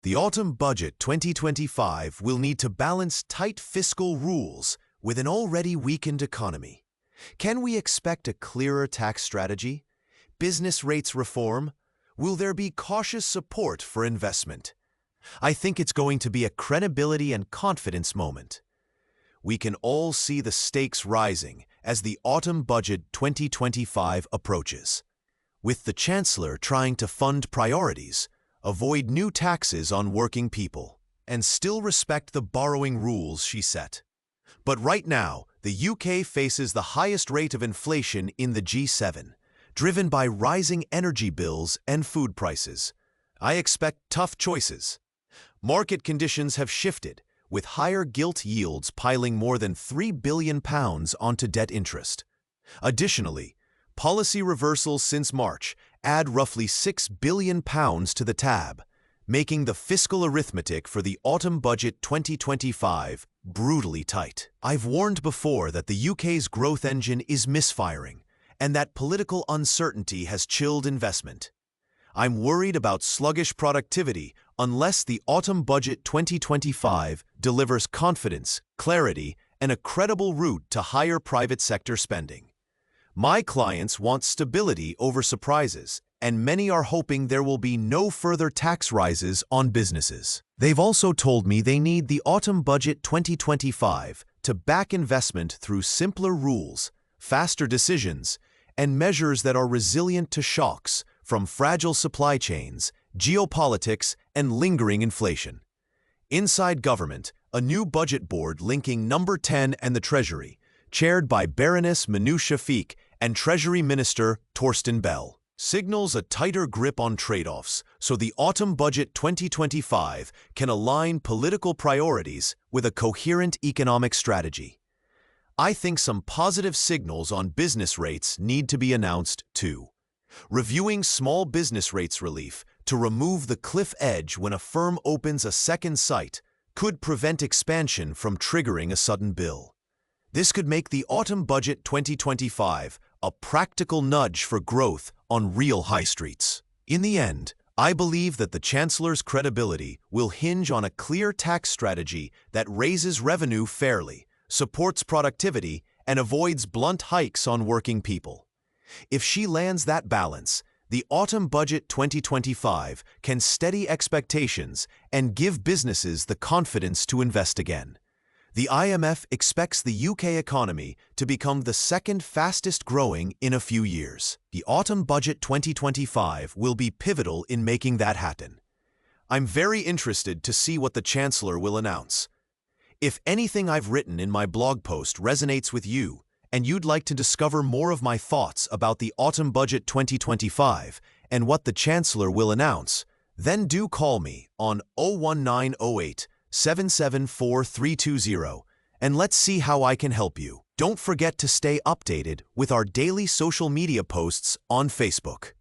The autumn budget 2025 will need to balance tight fiscal rules with an already weakened economy. Can we expect a clearer tax strategy? Business rates reform? Will there be cautious support for investment? I think it's going to be a credibility and confidence moment. We can all see the stakes rising as the autumn budget 2025 approaches. With the Chancellor trying to fund priorities, avoid new taxes on working people, and still respect the borrowing rules she set. But right now, the UK faces the highest rate of inflation in the G7, driven by rising energy bills and food prices. I expect tough choices. Market conditions have shifted, with higher gilt yields piling more than £3 billion onto debt interest. Additionally, policy reversals since March add roughly £6 billion to the tab, making the fiscal arithmetic for the autumn budget 2025 brutally tight. I've warned before that the UK's growth engine is misfiring, and that political uncertainty has chilled investment. I'm worried about sluggish productivity unless the autumn budget 2025 delivers confidence, clarity, and a credible route to higher private sector spending. My clients want stability over surprises, and many are hoping there will be no further tax rises on businesses. They've also told me they need the autumn budget 2025 to back investment through simpler rules, faster decisions, and measures that are resilient to shocks from fragile supply chains, geopolitics, and lingering inflation. Inside government, a new budget board linking Number 10 and the Treasury, chaired by Baroness Manu Shafiq and Treasury Minister Torsten Bell, signals a tighter grip on trade-offs so the autumn budget 2025 can align political priorities with a coherent economic strategy. I think some positive signals on business rates need to be announced too. Reviewing small business rates relief to remove the cliff edge when a firm opens a second site could prevent expansion from triggering a sudden bill. This could make the autumn budget 2025 a practical nudge for growth on real high streets. In the end, I believe that the Chancellor's credibility will hinge on a clear tax strategy that raises revenue fairly, supports productivity, and avoids blunt hikes on working people. If she lands that balance, the autumn budget 2025 can steady expectations and give businesses the confidence to invest again. The IMF expects the UK economy to become the second fastest growing in a few years. The autumn budget 2025 will be pivotal in making that happen. I'm very interested to see what the Chancellor will announce. If anything I've written in my blog post resonates with you, and you'd like to discover more of my thoughts about the autumn budget 2025 and what the Chancellor will announce, then do call me on 01908 774 320 and let's see how I can help you. Don't forget to stay updated with our daily social media posts on Facebook.